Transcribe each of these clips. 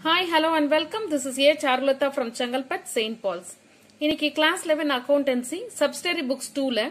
Hi, hello and welcome. This is A. Charulata from Changalpat, St. Paul's. இன்னைக்கு class 11 accountancy subsidiary books 2ல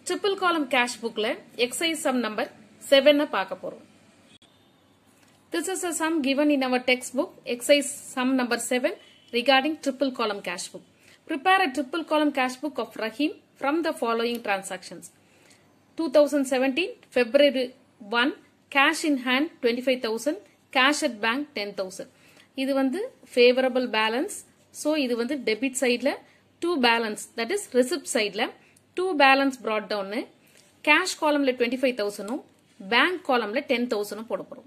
triple column cash bookல exercise sum number 7 பார்க்க போறோம். This is a sum given in our textbook exercise sum number 7 regarding triple column cash book. Prepare a triple column cash book of Rahim from the following transactions. 2017 February 1 cash in hand 25,000 cash at bank 10,000. இது வந்து favorable balance. So இது வந்து debit sideல 2 balance, that is receipt sideல 2 balance brought down. Cash columnல 25,000 bank columnல 10,000 போட போறோம்.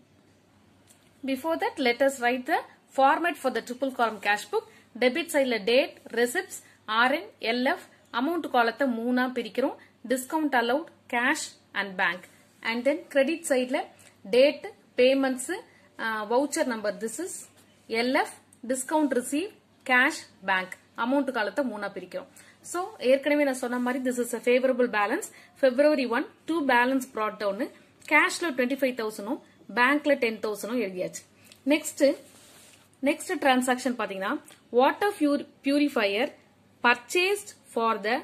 Before that, let us write the format for the triple column cash book. Debit sideல date, receipts, RN, LF, amount column மூணா பிரிக்கிறோம். Discount allowed, cash and bank. And then credit sideல date, payments, voucher number, this is LF, discount received, cash, bank. Amount காலத்தை மூணா பிரிக்கிறோம். So, ஏற்கனவே நான் சொன்ன மாதிரி this is a favorable balance. February 1, 2 balance brought down. Cashல 25,000, bankல 10,000 எழுதியாச்சு. Next transaction பாத்தீங்கன்னா, water purifier purchased for the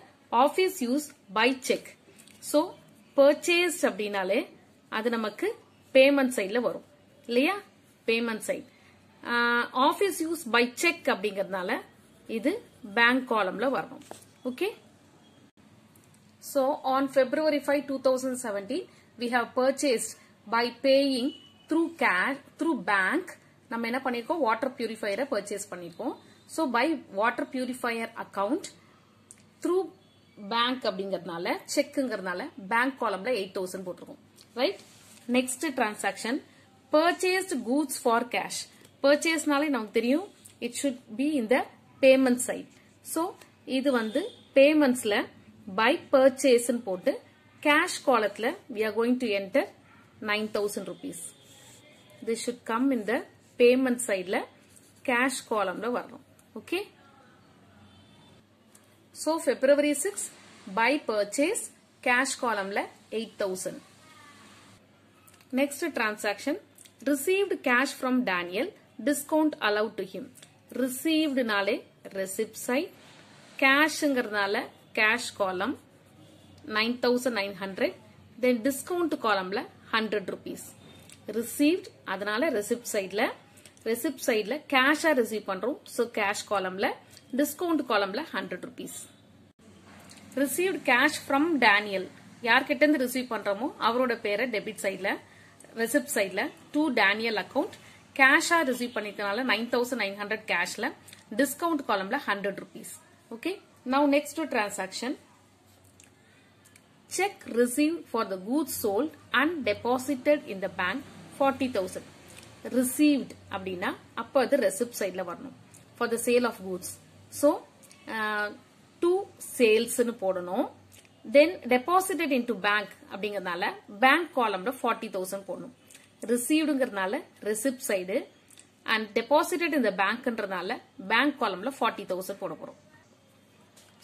office use by check. So, purchased அப்படினாலே, அது நமக்கு payment sideல வரும். இல்லையா? Payment side. Office use by check அப்படிங்கறதுனால இது bank columnல வரணும். Okay? So on February 5, 2017 we have purchased by paying through cash, through bank. நம்ம என்ன பண்ணிருக்கோம்? water purifier purchase பண்ணிருக்கோம். So by water purifier account through bank அப்படிங்கறதுனால checkங்கறதுனால bank columnல 8,000 போட்டுருக்கோம். Right? Next transaction, purchased goods for cash. Purchase நாலே நமக்கு தெரியும், it should be in the payment side. So, இது வந்து payments-ல by purchase ன்னு போட்டு cash column-ல we are going to enter 9,000 rupees. This should come in the payment side-ல cash column-ல வரணும். Okay? So, February 6 by purchase cash column-ல 8,000. Next transaction, received cash from Daniel, discount allowed to him. Received நாலே receipt side, cashங்கிறதுனால cash column 9,900, then discount columnல 100 rupees. Received அதனால receipt sideல cash receive பண்றோம், so cash columnல discount columnல 100 rupees. Received cash from Daniel, யார்கிட்ட இருந்து receive பண்றோமோ அவரோட பேரை debit sideல, receipt sideல to Daniel account, cash receive பண்ணிட்டனால 9,900 cashல, discount columnல 100 rupees. Okay? Now next to transaction, check received for the goods sold and deposited in the bank 40,000. Received அப்படின்னா அப்ப அது receipt sideல வரணும் for the sale of goods. So, to sales ன்னு போடணும். Then deposited into bank அப்படிங்கறதுனால bank columnல 40,000 போடணும். Receivedங்கிறதுனால receipt side and deposited in the bankன்றதுனால bank columnல 40,000 போட போறோம்.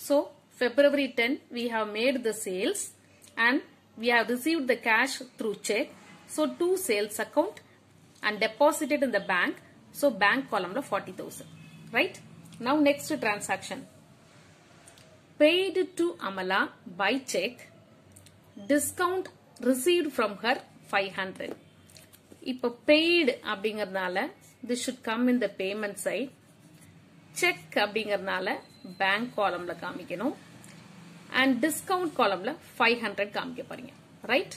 So February 10 we have made the sales and we have received the cash through check. So to sales account and deposited in the bank. So bank columnல 40,000. Right? Now next transaction. Paid to Amala by check. Discount received from her 500. இப்போ paid அப்படிங்கறதுனால this should come in the payment side. Check அப்படிங்கறதுனால bank columnல காமிக்கணும். And discount columnல 500 காமிக்க போறீங்க. Right?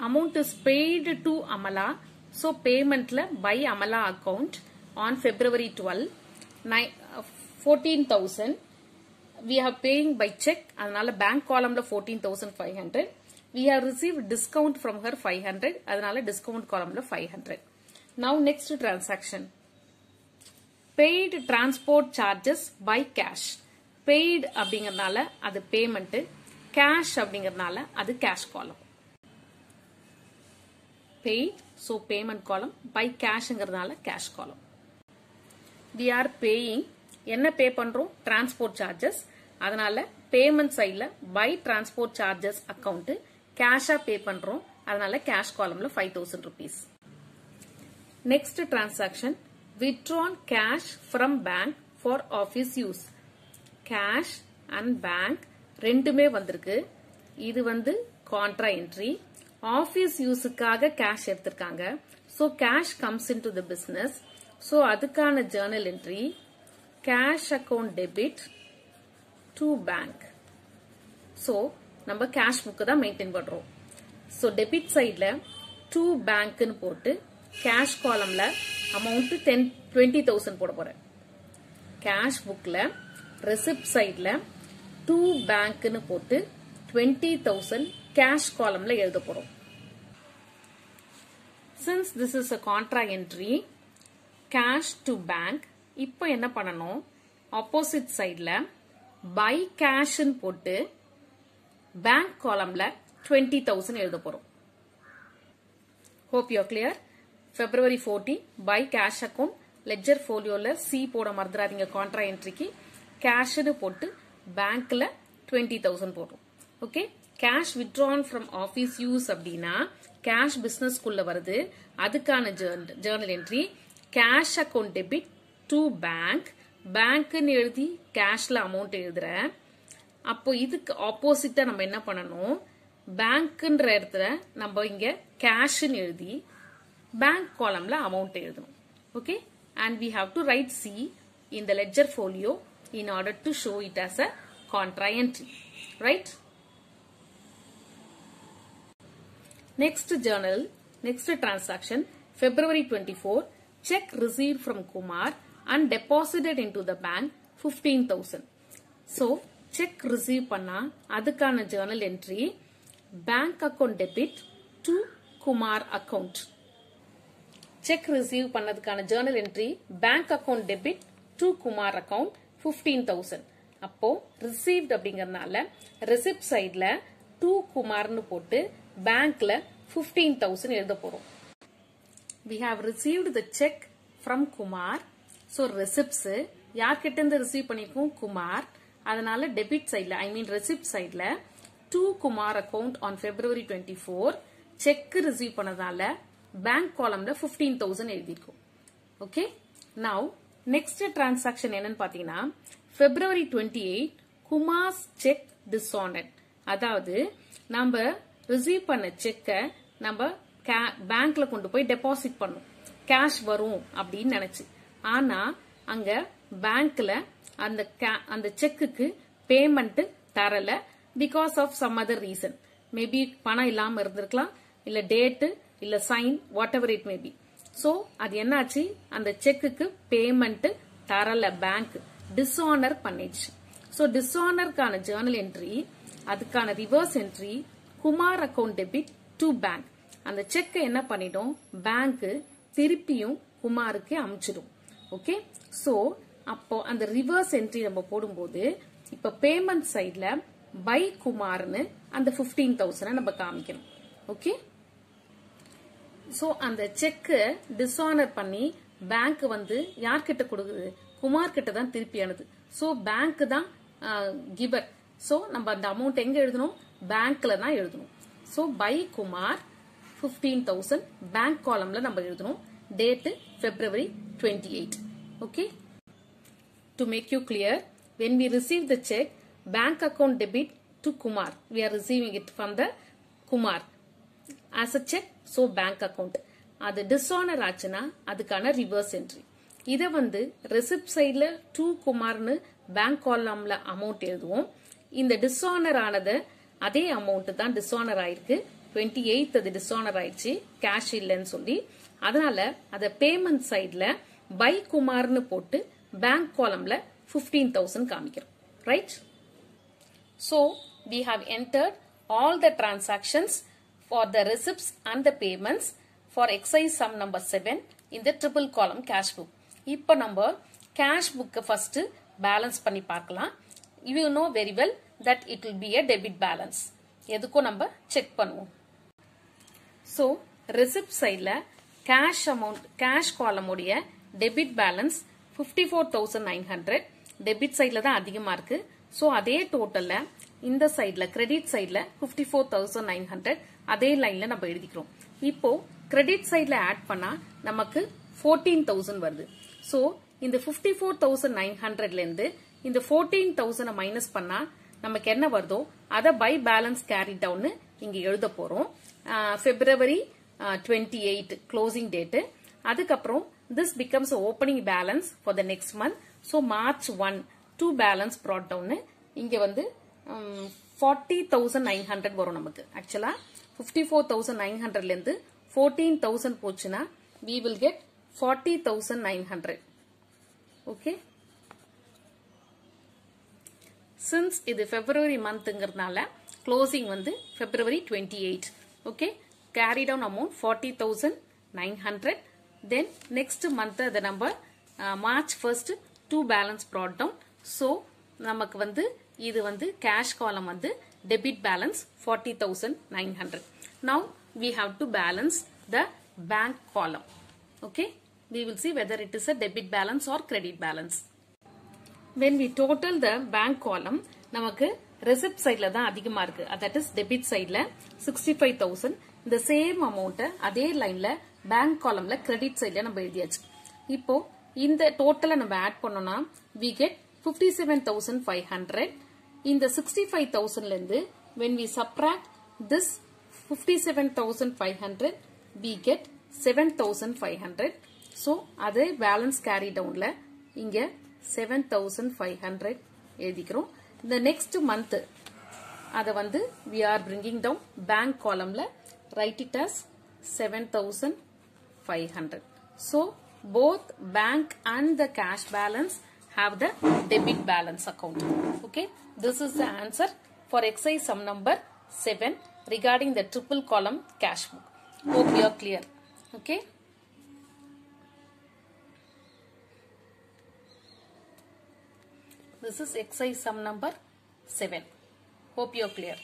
Amount is paid to Amala. So paymentல by Amala account on February 12 14,000. We are paying by check. அதனால bank columnல 14,500. We have received discount from her 500. அதனால discount columnல 500. Now next transaction. Paid transport charges by cash. Paid அப்படிங்கறதுனால அது payment. Cash அப்படிங்கறதுனால அது cash column. Paid, so payment column. By cashங்கிறதுனால cash column. We are paying, என்ன pay பண்றோம்? Transport charges. அதனால payment sideல by transport charges account cash pay பண்றோம், அதனால cash columnல 5,000 rupees. Next transaction, withdrawn cash from bank for office use. Cash and bank ரெண்டுமே வந்திருக்கு. இது வந்து contra entry. Office யூஸுக்காக cash எடுத்திருக்காங்க. So cash comes into the business. So அதுக்கான journal entry, cash account debit to bank. So நம்ம cash book தான் maintain பண்றோம். So debit sideல to bank னு போட்டு cash columnல amount 20,000 போட போறேன். Cash bookல receipt sideல to bank னு போட்டு 20,000 cash columnல எழுத போறோம். Since this is a contra entry, cash to bank, இப்போ என்ன பண்ணணும்? Opposite sideல buy cash னு போட்டு bank columnல 20,000 எழுத போறோம். Hope you are clear. February 14 buy cash account ledger folioல C போட மறந்துடாதீங்க contra entryக்கு. cash னு போட்டு bankல 20,000 போடுறோம். Okay, cash withdrawn from office use அப்படினா cash business குள்ள வருது. அதுக்கான journal entry, cash account debit to bank. bank னு எழுதி cashல amount எழுதுறேன். அப்போ இதுக்கு ஆப்போசிட்டா நம்ம என்ன பண்ணணும்? பேங்க்ன்ற இடத்துல நம்ம இங்க cash னு எழுதி bank columnல amount எழுதணும். Okay, and we have to write C in the ledger folio in order to show it as a contra entry, right? Next journal, next transaction, February 24, check received from Kumar and deposited into the bank 15,000. So check receive பண்ணா அதுக்கான journal entry, bank account debit to Kumar account. Check receive பண்ணதுக்கான journal entry, bank account debit to Kumar account 15,000. அப்போ received அப்படிங்கறனால receipt sideல to Kumarனு போட்டு bankல 15,000 எழுத போறோம். We have received the check from Kumar. So receipts யார்கிட்ட இருந்து receive பண்ணிருக்கோம்? குமார். அதனால debit sideல, I mean receipt sideல to Kumar account on February 24 check receive பண்ணதால bank columnல 15,000 எழுதிருக்கோம். Okay, now next transaction என்னன்னு பாத்தீங்கன்னா February 28 Kumar's check dishonored. அதாவது நம்ம ரிசீவ் பண்ண செக்க நம்ம பேங்க்ல கொண்டு போய் டெபாசிட் பண்ணோம், கேஷ் வரும் அப்படின்னு நினைச்சு. ஆனா அங்க பேங்க்ல அந்த செக்குக்கு பேமெண்ட் தரல because of some other reason. Maybe பணம் இல்லாம இருந்திருக்கலாம், இல்ல டேட், இல்ல sign, whatever it maybe. So அது என்னாச்சு? அந்த செக்குக்கு பேமெண்ட் தரல, பேங்க் டிஸ்ஆனர் பண்ணிடுச்சு. சோ டிஸ்ஆனருக்கான ஜர்னல் என்ட்ரி, அதுக்கான reverse entry, Kumar account debit to bank. அந்த செக் என்ன பண்ணிடும்? பேங்க் திருப்பியும் குமாருக்கு அனுப்பிச்சிடும். ஓகே, சோ அப்போ அந்த ரிவர்ஸ் என்ட்ரி நம்ம போடும்போது இப்ப பேமெண்ட் சைட்ல பை குமார்னு அந்த 15,000 நம்ம காமிக்கணும். ஓகே, சோ அந்த செக் டிஸ்ஆனர் பண்ணி பேங்க் வந்து யார்கிட்ட கொடுக்குது? குமார் கிட்ட தான் திருப்பி அனுது. சோ பேங்க் தான் கிவர். சோ நம்ம அந்த அமௌண்ட் எங்க எழுதணும்? பேங்க்ல தான் எழுதணும். சோ பை குமார் 15,000 பேங்க் காலம்ல நம்ம எழுதணும். Date February 28. Okay, to make you clear, when we receive the check, bank account debit to Kumar, we are receiving it from the Kumar as a check. So bank account அது dishonor ஆச்சுனா அதுக்கான reverse entry. இத வந்து receipt sideல to குமார்னு bank columnல amount எழுதுவோம். இந்த dishonor ஆனது அதே amount தான் dishonor ஆயிருக்கு. 28 அது dishonor ஆயிடுச்சு, cash இல்லைன்னு சொல்லி. அதனால அத payment sideல by குமார்னு போட்டு bank columnல 15,000 காமிக்கிறோம். Right? So we have entered all the transactions for the receipts and the payments for exercise sum number 7 in the triple column cash book. இப்போ நம்ம cash book first balance பண்ணி பார்க்கலாம். You know very well that it will be a debit balance. எதுக்கும் நம்ம check பண்ணுவோம். So receipt sideல cash amount, cash column உடைய debit balance 54,900. debit sideல தான் அதிகமா இருக்கு. So அதே டோட்டல்ல இந்த சைடுல கிரெடிட் சைடுல 54,900 அதே லைன்ல நம்ம எழுதிக்கிறோம். இப்போ கிரெடிட் சைடுல ஆட் பண்ணா நமக்கு 14,000 வருது. So இந்த 54,900ல இருந்து இந்த 14,000 மைனஸ் பண்ணா நமக்கு என்ன வருதோ அத பை பேலன்ஸ் கேரி டவுன் இங்க எழுத போறோம். February 28 closing date. அதுக்கப்புறம் this becomes opening balance for the next month. So March 1 to balance brought down இங்க வந்து 40,900 வரும் நமக்கு. ஆக்சுவலா 54,900ல இருந்து 14,000 போச்சுனா we will get 40,900. Okay. Since இது February monthங்கிறதுனால closing வந்து February 28. Okay. Carry down amount 40,900. Then next month the number March 1st to balance brought down. So நமக்கு வந்து இது வந்து cash column வந்து debit balance 40,900. Now we have to balance the bank column. Okay. We will see whether it is a debit balance or credit balance. When we total the bank column, நமக்கு receipt sideல தான் அதிகமா இருக்கு. That is debit sideல 65,000. The same amount அதே லைன்ல bank columnல credit sideல நம்ம எழுதியாச்சு. இப்போ இந்த டோட்டலை நம்ம ஆட் பண்ணோம்னா we get 57,500. இந்த 65,000ல இருந்து when we subtract this 57,500 we get 7,500. So அதே balance carry downல இங்க 7,500 எழுதிக்கிறோம். The next month அத வந்து we are bringing down bank columnல write it as 7,500. So both bank and the cash balance have the debit balance account. Okay. This is the answer for exercise sum number 7 regarding the triple column cash book. Hope you are clear. Okay. This is exercise sum number 7. Hope you are clear.